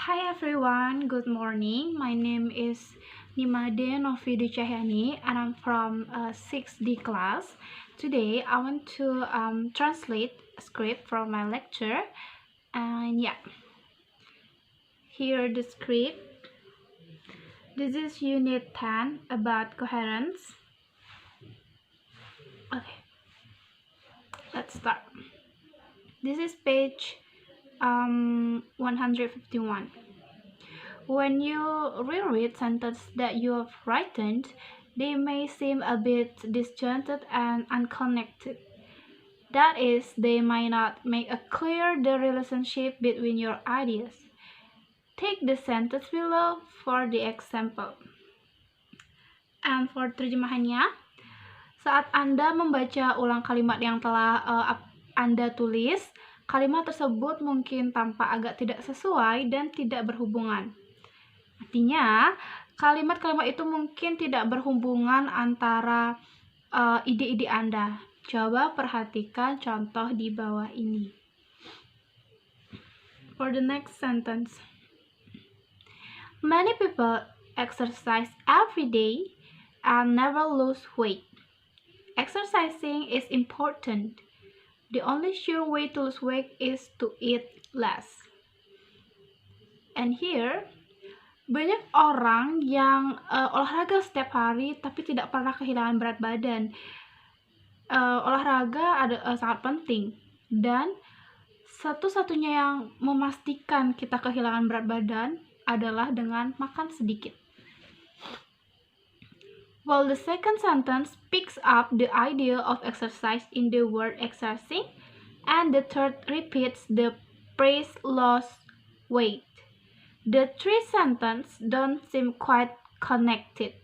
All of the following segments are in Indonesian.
Hi everyone, good morning. My name is Nimade Novidu Cahyani and I'm from 6D class. Today I want to translate a script from my lecture, and here the script. This is unit 10 about coherence. Okay, let's start. This is page 151. When you reread sentences that you have written, they may seem a bit disjointed and unconnected. That is, they might not make a clear the relationship between your ideas. Take the sentence below for the example. And for terjemahannya, saat Anda membaca ulang kalimat yang telah Anda tulis, kalimat tersebut mungkin tampak agak tidak sesuai dan tidak berhubungan. Artinya, kalimat-kalimat itu mungkin tidak berhubungan antara ide-ide Anda. Coba perhatikan contoh di bawah ini. For the next sentence. Many people exercise every day and never lose weight. Exercising is important. The only sure way to lose weight is to eat less. And here, banyak orang yang olahraga setiap hari tapi tidak pernah kehilangan berat badan. Olahraga sangat penting, dan satu-satunya yang memastikan kita kehilangan berat badan adalah dengan makan sedikit. While the second sentence picks up the idea of exercise in the word exercising, and the third repeats the phrase lost weight. The three sentences don't seem quite connected.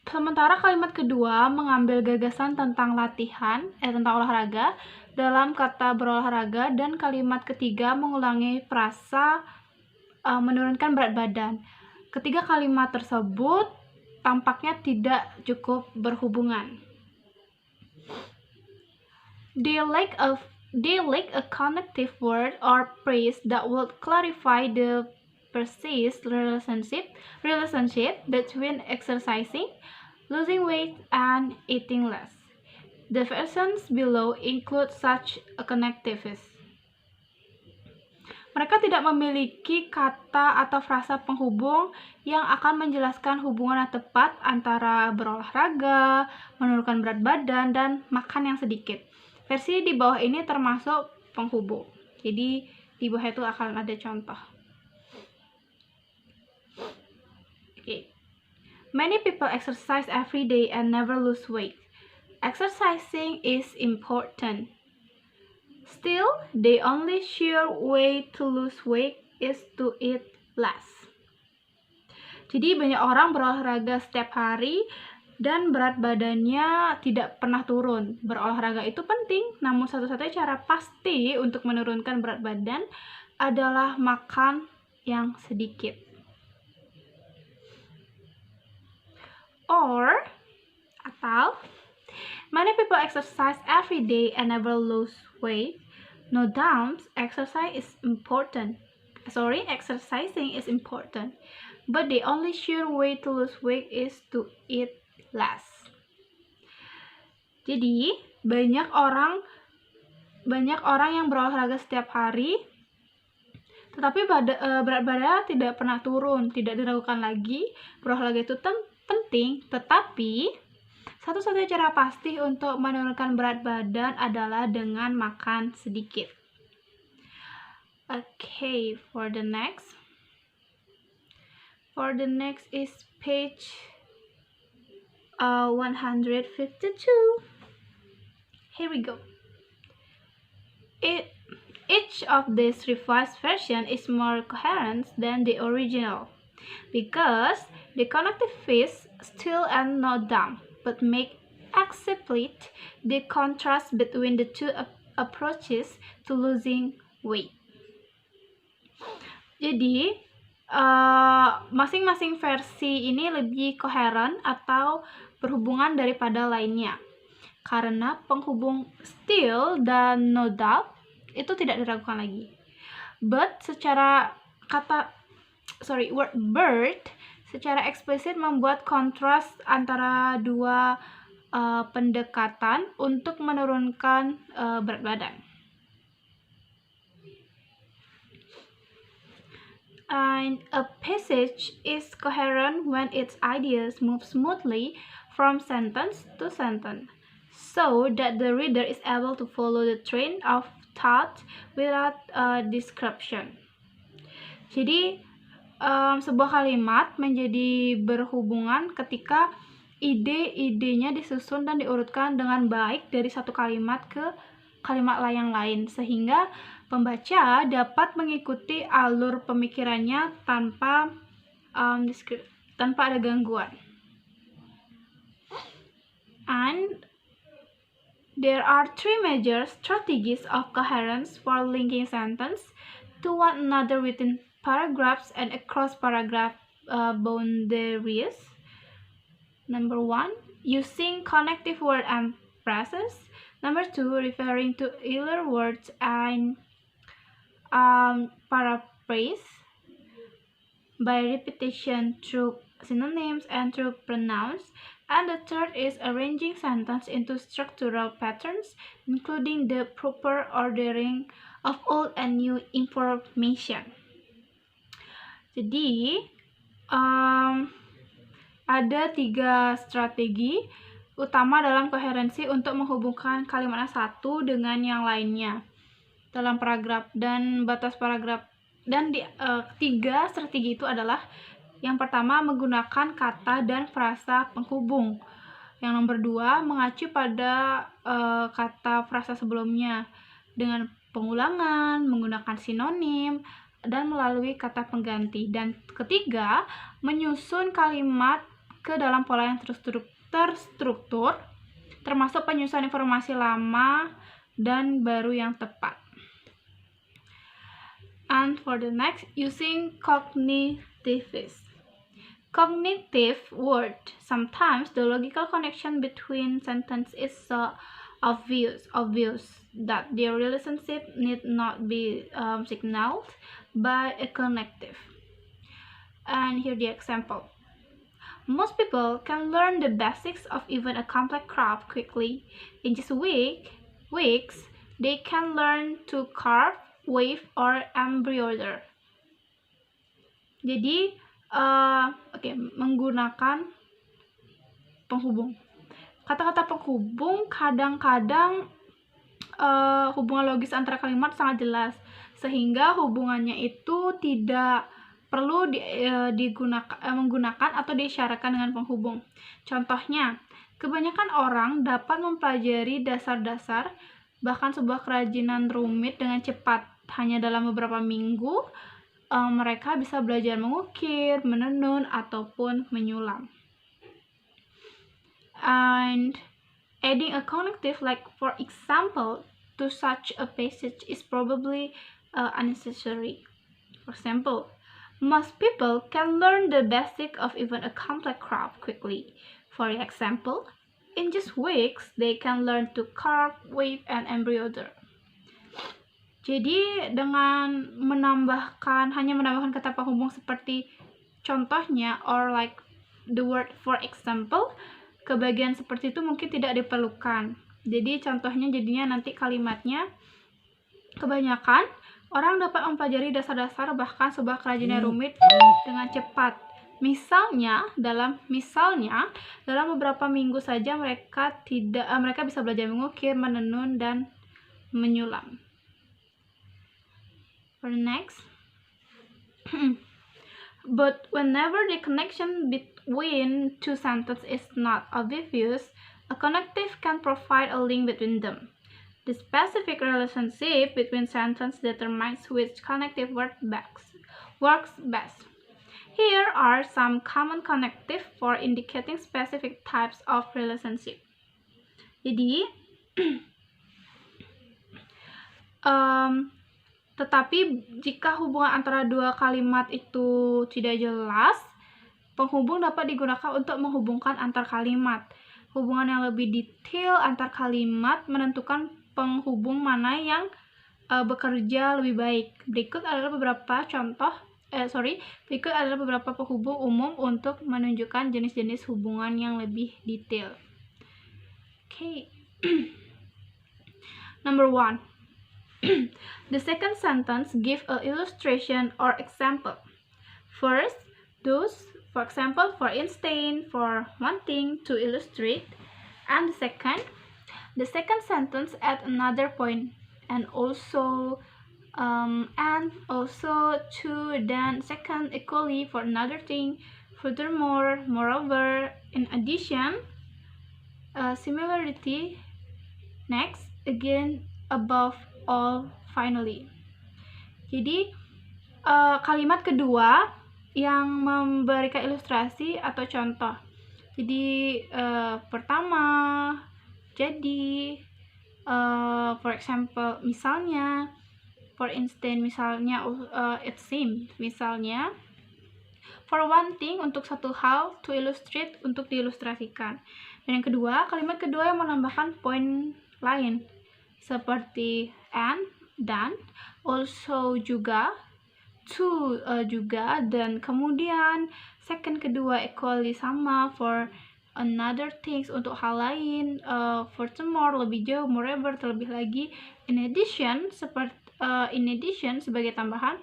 Sementara kalimat kedua mengambil gagasan tentang tentang olahraga dalam kata berolahraga, dan kalimat ketiga mengulangi frasa menurunkan berat badan. Ketiga kalimat tersebut tampaknya tidak cukup berhubungan. They lack a connective word or phrase that would clarify the precise relationship between exercising, losing weight, and eating less. The versions below include such a connectives. Mereka tidak memiliki kata atau frasa penghubung yang akan menjelaskan hubungan yang tepat antara berolahraga, menurunkan berat badan, dan makan yang sedikit. Versi di bawah ini termasuk penghubung. Jadi di bawah itu akan ada contoh. Okay. Many people exercise every day and never lose weight. Exercising is important. Still, the only sure way to lose weight is to eat less. Jadi banyak orang berolahraga setiap hari dan berat badannya tidak pernah turun. Berolahraga itu penting, namun satu-satunya cara pasti untuk menurunkan berat badan adalah makan yang sedikit. Atau many people exercise every day and never lose weight. No doubt, exercising is important, but the only sure way to lose weight is to eat less. Jadi, banyak orang yang berolahraga setiap hari, tetapi berat badan tidak pernah turun, tidak diragukan lagi. Berolahraga itu penting, tetapi satu-satunya cara pasti untuk menurunkan berat badan adalah dengan makan sedikit. Okay, for the next is page 152. Here we go. Each of these revised version is more coherent than the original, because the connective is still and not dumb, but make explicit the contrast between the two approaches to losing weight. Jadi, masing-masing versi ini lebih koheren atau berhubungan daripada lainnya, karena penghubung still dan no doubt Itu tidak diragukan lagi. But word bird secara eksplisit membuat kontras antara dua pendekatan untuk menurunkan berat badan. And a passage is coherent when its ideas move smoothly from sentence to sentence, so that the reader is able to follow the train of thought without description. Jadi, sebuah kalimat menjadi berhubungan ketika ide-idenya disusun dan diurutkan dengan baik dari satu kalimat ke kalimat yang lain, sehingga pembaca dapat mengikuti alur pemikirannya tanpa ada gangguan. And there are 3 major strategies of coherence for linking sentences to one another within paragraphs and across paragraph boundaries. Number 1, using connective words and phrases. Number 2, referring to either words and paraphrase by repetition through synonyms and through pronouns. And the third is arranging sentence into structural patterns, including the proper ordering of old and new information. Jadi, ada 3 strategi utama dalam koherensi untuk menghubungkan kalimat satu dengan yang lainnya dalam paragraf dan batas paragraf. Dan 3 strategi itu adalah: yang pertama, menggunakan kata dan frasa penghubung. Yang nomor 2, mengacu pada kata frasa sebelumnya dengan pengulangan, menggunakan sinonim, dan melalui kata pengganti. Dan ketiga, menyusun kalimat ke dalam pola yang terstruktur, termasuk penyusunan informasi lama dan baru yang tepat. And for the next, using cognitivism. Cognitive word. Sometimes the logical connection between sentences is so obvious that their relationship need not be signaled by a connective. And here the example. Most people can learn the basics of even a complex craft quickly. In just weeks, they can learn to carve, weave, or embroider. Jadi, menggunakan penghubung. Kata-kata penghubung kadang-kadang hubungan logis antara kalimat sangat jelas, sehingga hubungannya itu tidak perlu menggunakan atau diisyaratkan dengan penghubung. Contohnya, kebanyakan orang dapat mempelajari dasar-dasar, bahkan sebuah kerajinan rumit dengan cepat. Hanya dalam beberapa minggu, mereka bisa belajar mengukir, menenun, ataupun menyulam. And adding a connective, like for example, to such a passage is probably unnecessary. For example, most people can learn the basic of even a complex craft quickly. For example, in just weeks, they can learn to carve, weave, and embroider. Jadi, dengan hanya menambahkan kata penghubung seperti contohnya, or like the word for example, ke bagian seperti itu mungkin tidak diperlukan. Jadi, contohnya jadinya nanti kalimatnya, kebanyakan orang dapat mempelajari dasar-dasar bahkan sebuah kerajinan rumit dengan cepat. Misalnya dalam beberapa minggu saja mereka bisa belajar mengukir, menenun, dan menyulam. For the next, but whenever the connection between two sentences is not obvious, a connective can provide a link between them. The specific relationship between sentences determines which connective works best. Here are some common connective for indicating specific types of relationship. Jadi, tetapi jika hubungan antara dua kalimat itu tidak jelas, penghubung dapat digunakan untuk menghubungkan antar kalimat. Hubungan yang lebih detail antar kalimat menentukan penghubung mana yang bekerja lebih baik. Berikut adalah beberapa penghubung umum untuk menunjukkan jenis-jenis hubungan yang lebih detail. Okay. Number 1. The second sentence gives an illustration or example. First, for example, for instance, for one thing to illustrate, and the second sentence at another point, and also to, then second equally for another thing, furthermore, moreover, in addition, similarity, next, again, above all, finally. Jadi kalimat kedua yang memberikan ilustrasi atau contoh. Jadi pertama, jadi, for example, misalnya, for instance, misalnya, it seems, misalnya, for one thing, untuk satu hal, to illustrate, untuk diilustrasikan. Dan yang kedua, kalimat kedua yang menambahkan poin lain, seperti and, dan, also, juga, to, juga, dan kemudian second kedua equally sama, for another things, untuk hal lain, furthermore, lebih jauh, moreover, terlebih lagi, in addition, sebagai tambahan,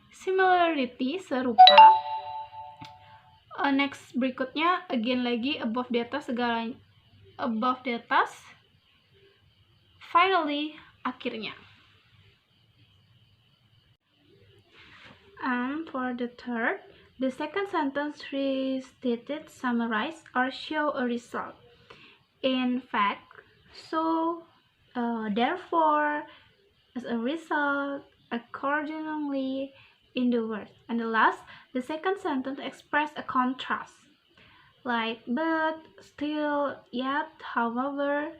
similarity, serupa, next, berikutnya, again lagi, above di atas, finally, akhirnya. And for the third, the second sentence restated, summarize, or show a result. In fact, so, therefore, as a result, accordingly, in the word. And the last, the second sentence express a contrast, like but, still, yet, however,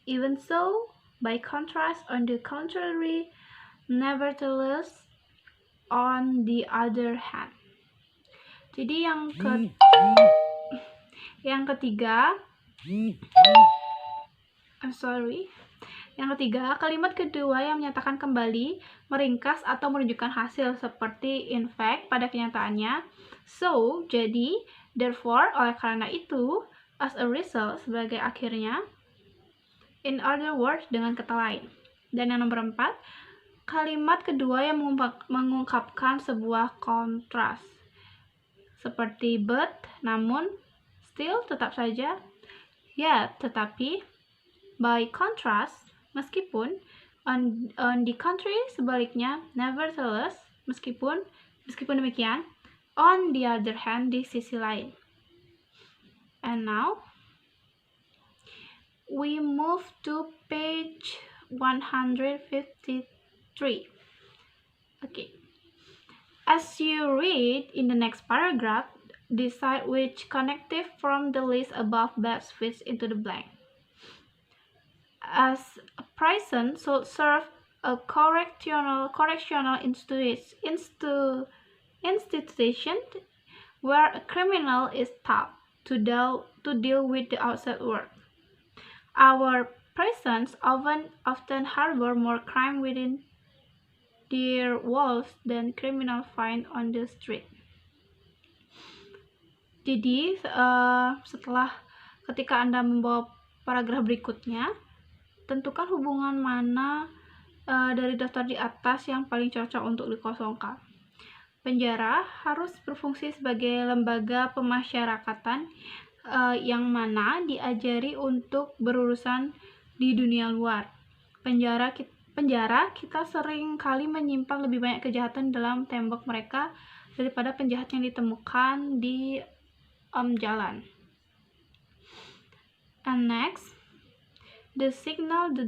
even so, by contrast, on the contrary, nevertheless, on the other hand. Jadi yang ketiga, kalimat kedua yang menyatakan kembali, meringkas atau menunjukkan hasil, seperti in fact, pada kenyataannya, so, jadi, therefore, oleh karena itu, as a result, sebagai akhirnya, in other words, dengan kata lain. Dan yang nomor 4, kalimat kedua yang mengungkapkan sebuah kontras, seperti but, namun, still, tetap saja, yet, tetapi, by contrast, meskipun, on the contrary, sebaliknya, nevertheless, meskipun demikian, on the other hand, di sisi lain. And now, we move to page 153. Okay. As you read in the next paragraph, decide which connective from the list above best fits into the blank. As a prison should serve a correctional institution where a criminal is taught to deal with the outside world. Our prisons often harbor more crime within their walls than criminals find on the street. Jadi, ketika Anda membawa paragraf berikutnya, tentukan hubungan mana dari daftar di atas yang paling cocok untuk dikosongkan. Penjara harus berfungsi sebagai lembaga pemasyarakatan yang mana diajari untuk berurusan di dunia luar. Penjara kita sering kali menyimpan lebih banyak kejahatan dalam tembok mereka daripada penjahat yang ditemukan di jalan. And next, the signal the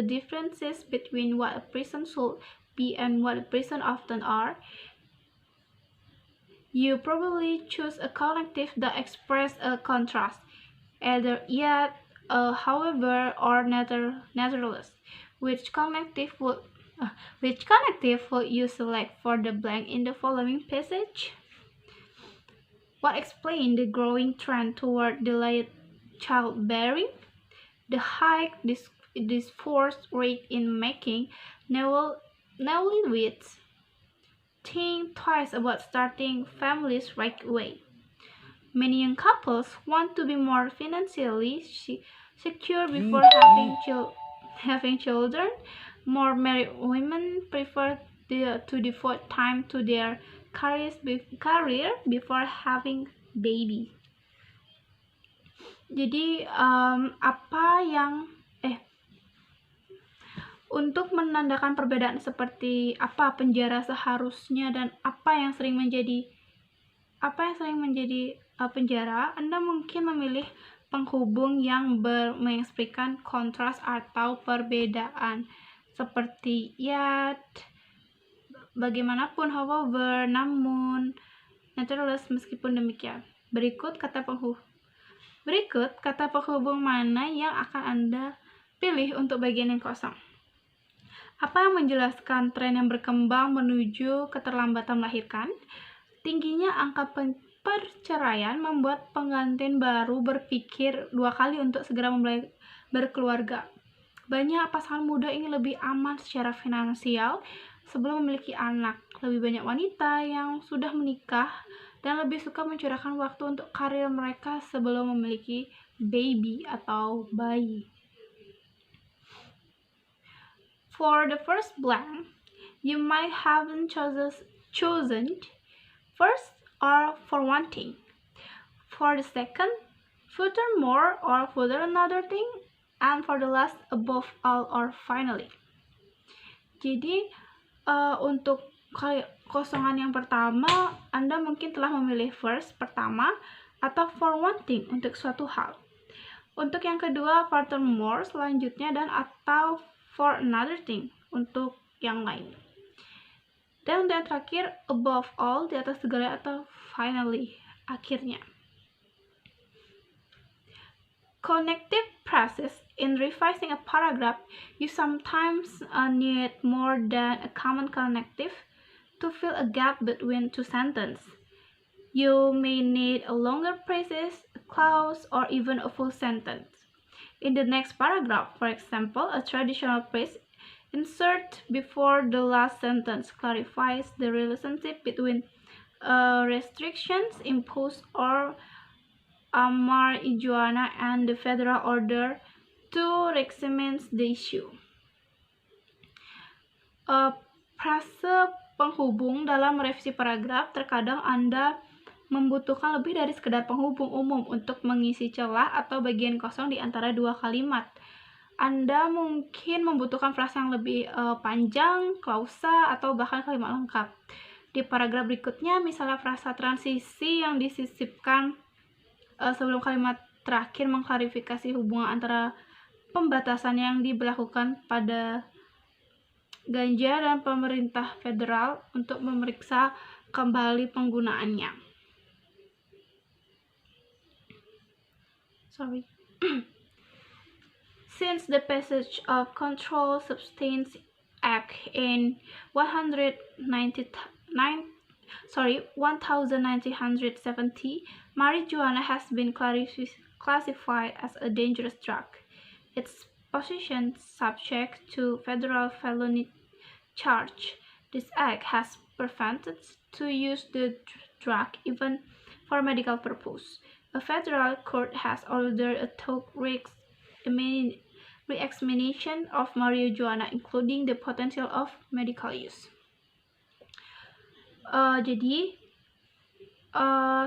differences between what a prison should be and what a prison often are. You probably choose a connective that express a contrast, either yet, however, or nevertheless. Which connective would you select for the blank in the following passage? What explains the growing trend toward delayed childbearing? The high divorce rate in making newlyweds think twice about starting families right away. Many young couples want to be more financially secure before having children. More married women prefer to devote time to their career before having baby. Jadi untuk menandakan perbedaan seperti apa penjara seharusnya dan apa yang sering menjadi penjara, Anda mungkin memilih penghubung yang mengekspresikan kontras atau perbedaan seperti yet, bagaimanapun, however, namun, nevertheless, meskipun demikian. Berikut kata penghubung mana yang akan Anda pilih untuk bagian yang kosong. Apa yang menjelaskan tren yang berkembang menuju keterlambatan melahirkan? Tingginya angka perceraian membuat pengantin baru berpikir 2 kali untuk segera memulai berkeluarga. Banyak pasangan muda ingin lebih aman secara finansial sebelum memiliki anak. Lebih banyak wanita yang sudah menikah dan lebih suka mencurahkan waktu untuk karir mereka sebelum memiliki baby atau bayi. For the first blank, you might haven't chosen first or for one thing. For the second, furthermore or further another thing. And for the last, above all or finally. Jadi untuk kosongan yang pertama, Anda mungkin telah memilih first, pertama, atau for one thing, untuk suatu hal. Untuk yang kedua, furthermore, selanjutnya, dan atau for another thing, untuk yang lain. Dan untuk yang terakhir, above all, di atas segala, atau finally, akhirnya. Connective process. In revising a paragraph, you sometimes need more than a common connective to fill a gap between two sentences. You may need a longer phrase, a clause, or even a full sentence. In the next paragraph, for example, a traditional phrase insert before the last sentence clarifies the relationship between restrictions imposed or marijuana and the federal order to examine the issue. Frase penghubung dalam merevisi paragraf terkadang Anda membutuhkan lebih dari sekedar penghubung umum untuk mengisi celah atau bagian kosong di antara dua kalimat. Anda mungkin membutuhkan frase yang lebih panjang, klausa, atau bahkan kalimat lengkap. Di paragraf berikutnya, misalnya frasa transisi yang disisipkan sebelum kalimat terakhir mengklarifikasi hubungan antara pembatasan yang diberlakukan pada ganja dan pemerintah federal untuk memeriksa kembali penggunaannya. Since the passage of Controlled Substances Act in 1970, marijuana has been classified as a dangerous drug. Its possession subject to federal felony charge. This act has prevented to use the drug even for medical purpose. A federal court has ordered a thorough re-examination of marijuana, including the potential of medical use.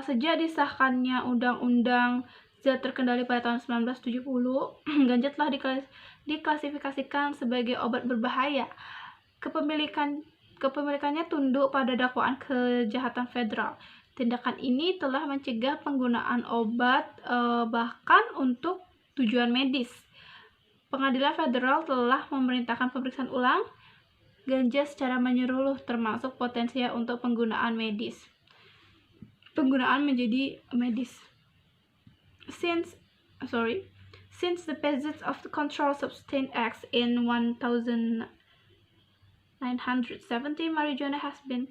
Sejak disahkannya Undang-Undang Zat Terkendali pada tahun 1970, ganja telah diklasifikasikan sebagai obat berbahaya. Kepemilikannya tunduk pada dakwaan kejahatan federal. Tindakan ini telah mencegah penggunaan obat bahkan untuk tujuan medis. Pengadilan federal telah memerintahkan pemeriksaan ulang ganja secara menyeluruh, termasuk potensial untuk penggunaan menjadi medis. Since the passage of the Controlled Substances Act in 1970, marijuana has been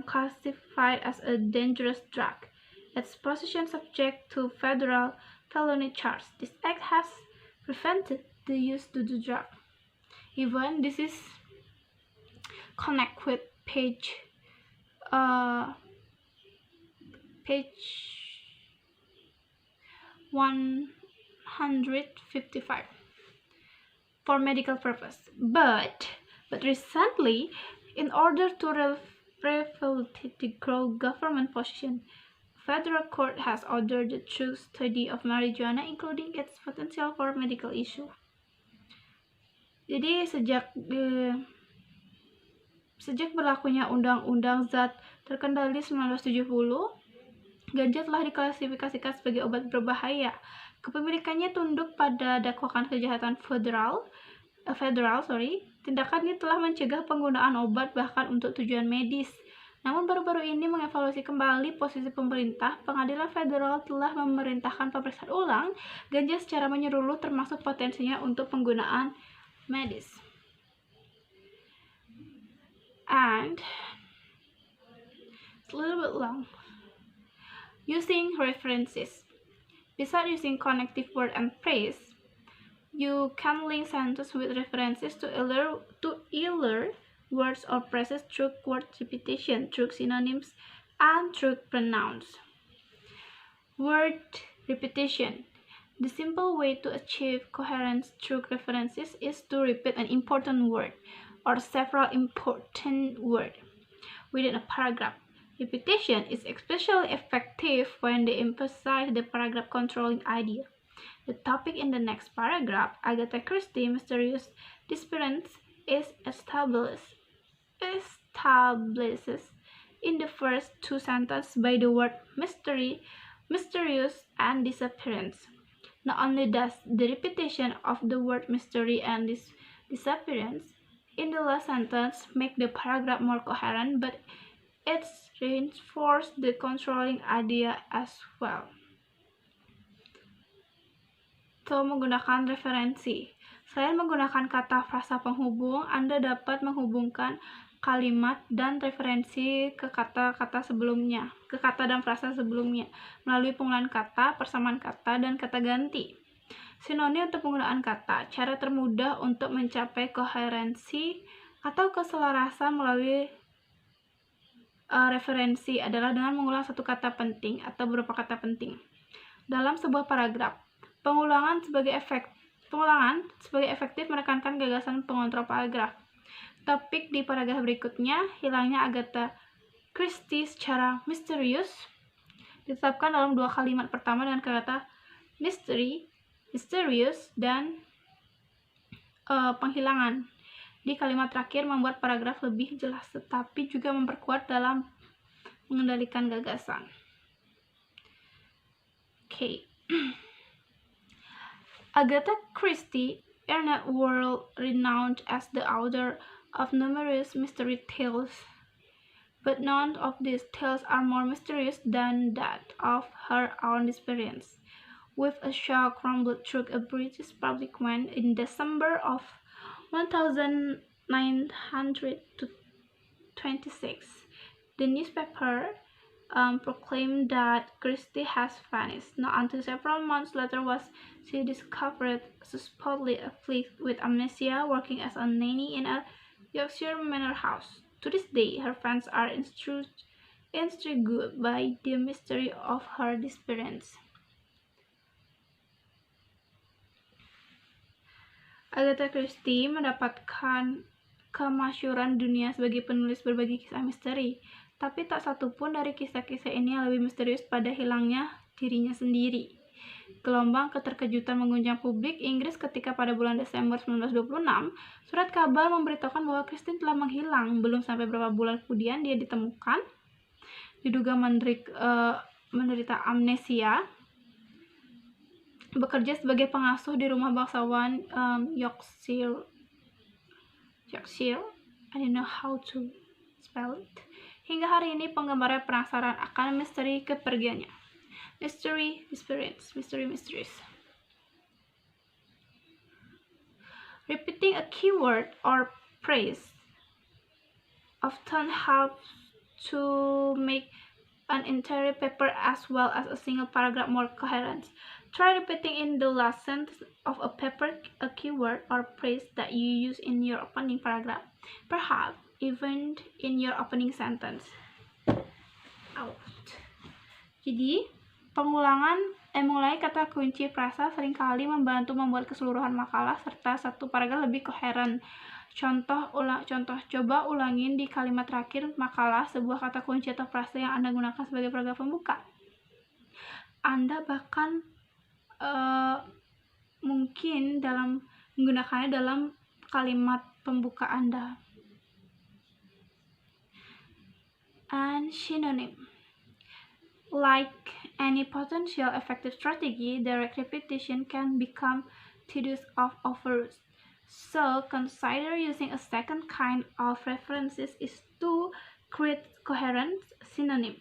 classified as a dangerous drug. Its possession subject to federal felony charge. This act has prevented the use to the drug. Even this is connect with page 155 for medical purpose. But recently, in order to reflect the growing government position, federal court has ordered the true study of marijuana, including its potential for medical issue. Jadi sejak berlakunya Undang-Undang Zat Terkendali 1970, ganja telah diklasifikasikan sebagai obat berbahaya. Kepemilikannya tunduk pada dakwaan kejahatan federal. Tindakan ini telah mencegah penggunaan obat bahkan untuk tujuan medis. Namun baru-baru ini mengevaluasi kembali posisi pemerintah, Pengadilan Federal telah memerintahkan pemeriksaan ulang ganja secara menyeluruh termasuk potensinya untuk penggunaan medis. And it's a little bit long. Using references. Besides using connective word and phrase, you can link sentences with references to either words or phrases through word repetition, through synonyms, and through pronouns. Word repetition. The simple way to achieve coherence through references is to repeat an important word or several important words within a paragraph. Repetition is especially effective when they emphasize the paragraph controlling idea. The topic in the next paragraph, Agatha Christie mysterious disappearance, is establishes in the first two sentences by the word mystery, mysterious, and disappearance. Not only does the repetition of the word mystery and disappearance in the last sentence make the paragraph more coherent, but it reinforces the controlling idea as well. So, menggunakan referensi. Selain menggunakan kata frasa penghubung, Anda dapat menghubungkan kalimat dan referensi ke kata-kata sebelumnya, ke kata dan frasa sebelumnya, melalui penggunaan kata, persamaan kata, dan kata ganti. Sinonim untuk penggunaan kata. Cara termudah untuk mencapai koherensi atau keselarasan melalui referensi adalah dengan mengulang satu kata penting atau beberapa kata penting dalam sebuah paragraf. Pengulangan sebagai efektif menekankan gagasan pengontrol paragraf. Topik di paragraf berikutnya, hilangnya Agatha Christie secara misterius, ditetapkan dalam dua kalimat pertama dengan kata mystery, mysterious, dan penghilangan. Di kalimat terakhir membuat paragraf lebih jelas, tetapi juga memperkuat dalam mengendalikan gagasan. Okay. Agatha Christie earned world renown as the author of numerous mystery tales, but none of these tales are more mysterious than that of her own disappearance, with a shock rumbled through a British public when, in December of 1926, the newspaper proclaimed that Christie has vanished. Not until several months later was she discovered supposedly afflicted with amnesia, working as a nanny in a Yorkshire manor house. To this day, her fans are intrigued by the mystery of her disappearance. Agatha Christie mendapatkan kemasyhuran dunia sebagai penulis berbagai kisah misteri, tapi tak satu pun dari kisah-kisah ini yang lebih misterius pada hilangnya dirinya sendiri. Gelombang keterkejutan mengguncang publik Inggris ketika pada bulan Desember 1926, surat kabar memberitahukan bahwa Christie telah menghilang. Belum sampai beberapa bulan kemudian dia ditemukan, diduga menderita amnesia, bekerja sebagai pengasuh di rumah bangsawan Yorkshire. I don't know how to spell it. Hingga hari ini penggemarnya penasaran akan misteri kepergiannya. Mystery, disappearance, mysterious. Repeating a keyword or phrase often helps to make an entire paper as well as a single paragraph more coherent. Try repeating in the last sentence of a paper a keyword or phrase that you use in your opening paragraph, perhaps even in your opening sentence. Jadi, mengulangi kata kunci frasa seringkali membantu membuat keseluruhan makalah serta satu paragraf lebih koheren. Contoh, coba ulangin di kalimat terakhir makalah sebuah kata kunci atau frasa yang Anda gunakan sebagai paragraf pembuka. Anda bahkan mungkin menggunakannya dalam kalimat pembuka Anda. And synonym. Like any potential effective strategy, direct repetition can become tedious or overused. So consider using a second kind of references is to create coherent synonym.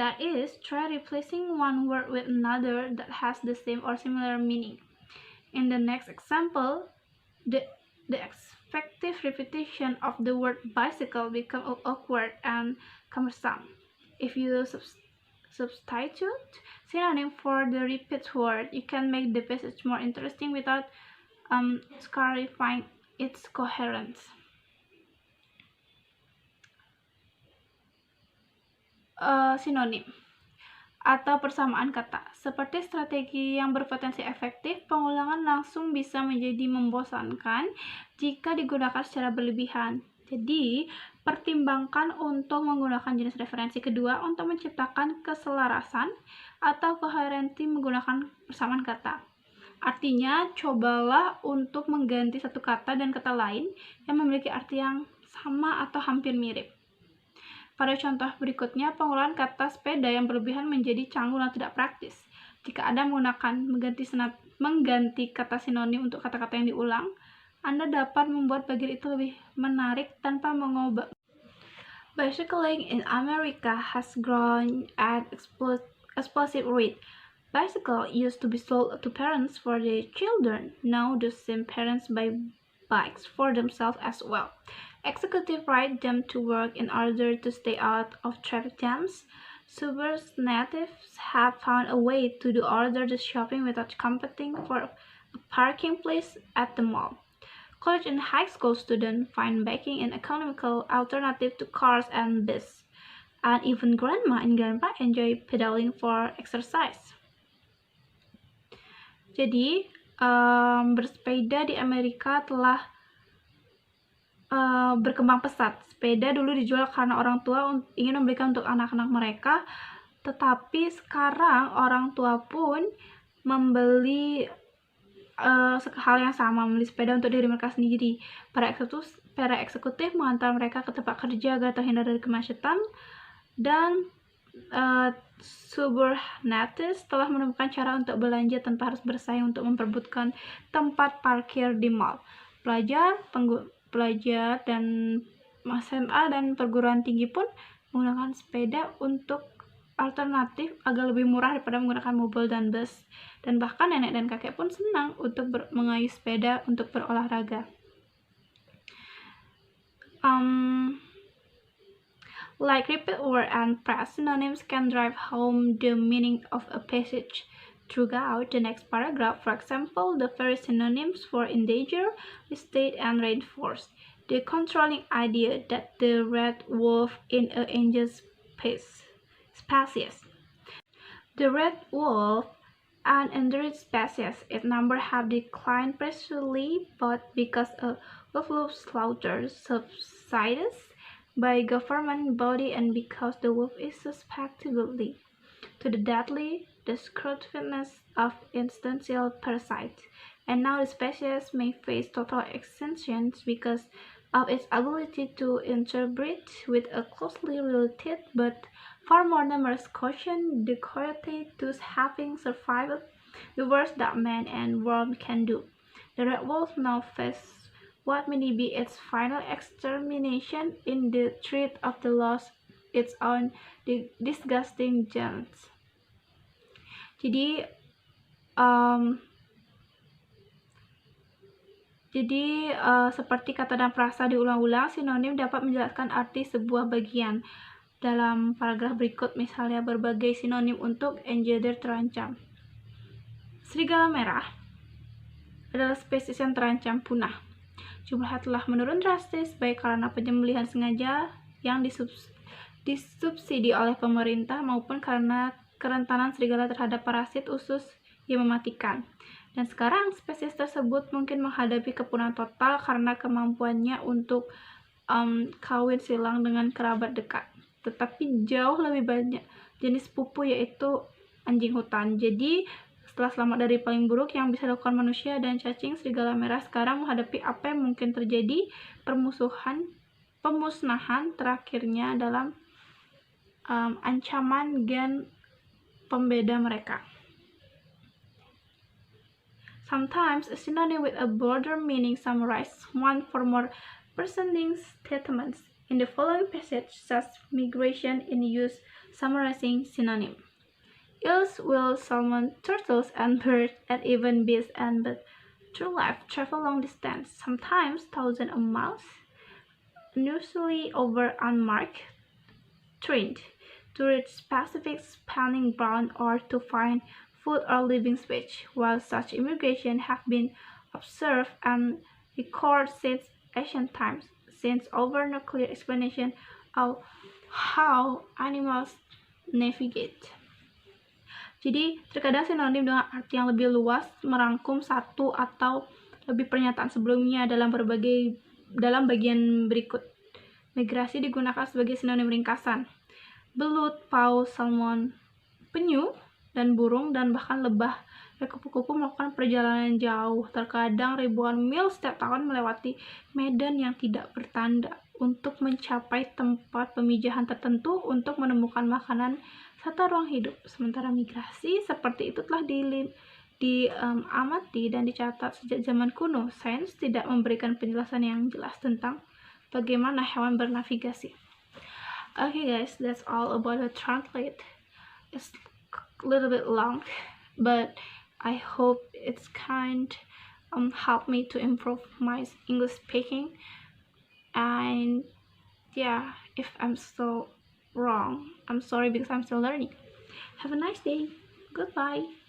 That is, try replacing one word with another that has the same or similar meaning. In the next example, the effective repetition of the word bicycle becomes awkward and cumbersome. If you substitute synonym for the repeat word, you can make the passage more interesting without clarifying its coherence. Sinonim atau persamaan kata. Seperti strategi yang berpotensi efektif, pengulangan langsung bisa menjadi membosankan jika digunakan secara berlebihan. Jadi, pertimbangkan untuk menggunakan jenis referensi kedua untuk menciptakan keselarasan atau koherensi menggunakan persamaan kata. Artinya, cobalah untuk mengganti satu kata dan kata lain yang memiliki arti yang sama atau hampir mirip. Pada contoh berikutnya, penggunaan kata sepeda yang berlebihan menjadi canggung dan tidak praktis. Jika Anda mengganti kata sinonim untuk kata-kata yang diulang, Anda dapat membuat bagian itu lebih menarik tanpa mengubah. Bicycling in America has grown at explosive rate. Bicycle used to be sold to parents for their children. Now the same parents buy bikes for themselves as well. Executives ride them to work in order to stay out of traffic jams. Suburbs natives have found a way to do order the shopping without competing for a parking place at the mall. College and high school students find biking an economical alternative to cars and buses. And even grandma and grandpa enjoy pedaling for exercise. Jadi, bersepeda di Amerika telah berkembang pesat. Sepeda dulu dijual karena orang tua ingin membelikan untuk anak-anak mereka, tetapi sekarang orang tua pun membeli hal yang sama, membeli sepeda untuk diri mereka sendiri. Para eksekutif mengantar mereka ke tempat kerja agar terhindar dari kemacetan, dan suburbanites telah menemukan cara untuk belanja tanpa harus bersaing untuk memperebutkan tempat parkir di mall. Pelajar dan SMA dan perguruan tinggi pun menggunakan sepeda untuk alternatif agar lebih murah daripada menggunakan mobil dan bus. Dan bahkan nenek dan kakek pun senang untuk mengayuh sepeda untuk berolahraga. Like repeat word and phrase, synonyms can drive home the meaning of a passage throughout the next paragraph. For example, the very synonyms for endanger, restate, and reinforce the controlling idea that the red wolf in an endangered species. The red wolf and endangered species, its number have declined precisely both because a wolf slaughter subsides by government body and because the wolf is susceptible to the deadly destructiveness of instantial parasites, and now the species may face total extinction because of its ability to interbreed with a closely related but far more numerous cousin, the coyote, thus having survived the worst that man and worm can do. The red wolf now faces what may be its final extermination in the threat of the loss of its own disgusting genes. Jadi seperti kata dan frasa diulang-ulang, sinonim dapat menjelaskan arti sebuah bagian. Dalam paragraf berikut, misalnya berbagai sinonim untuk endanger terancam. Serigala merah adalah spesies yang terancam punah. Jumlahnya telah menurun drastis baik karena penyembelihan sengaja yang disubsidi oleh pemerintah maupun karena kerentanan serigala terhadap parasit usus yang mematikan. Dan sekarang spesies tersebut mungkin menghadapi kepunahan total karena kemampuannya untuk kawin silang dengan kerabat dekat. Tetapi jauh lebih banyak jenis pupu yaitu anjing hutan. Jadi setelah selamat dari paling buruk yang bisa dilakukan manusia dan cacing, serigala merah sekarang menghadapi apa yang mungkin terjadi, pemusnahan terakhirnya dalam ancaman gen pembeda mereka. Sometimes a synonym with a broader meaning summarizes one for more presenting statements. In the following passage, such migration in use summarizing synonym. Eels, whales, salmon, turtles, and birds, and even bees and birds through life travel long distance, sometimes thousands of miles, usually over unmarked terrain, to reach specific spawning ground or to find food or living space. While such immigration have been observed and recorded since ancient times, since over no clear explanation of how animals navigate. Jadi, terkadang sinonim dengan arti yang lebih luas merangkum satu atau lebih pernyataan sebelumnya dalam bagian berikut. Migrasi digunakan sebagai sinonim ringkasan. Belut, paus, salmon, penyu, dan burung, dan bahkan lebah dan kupu-kupu melakukan perjalanan jauh, terkadang ribuan mil setiap tahun melewati medan yang tidak bertanda untuk mencapai tempat pemijahan tertentu untuk menemukan makanan serta ruang hidup. Sementara migrasi seperti itu telah diamati dan dicatat sejak zaman kuno. Sains tidak memberikan penjelasan yang jelas tentang bagaimana hewan bernavigasi. Okay guys, that's all about the translate. It's a little bit long, but I hope it's help me to improve my English speaking. And yeah, if I'm so wrong, I'm sorry because I'm still learning. Have a nice day. Goodbye.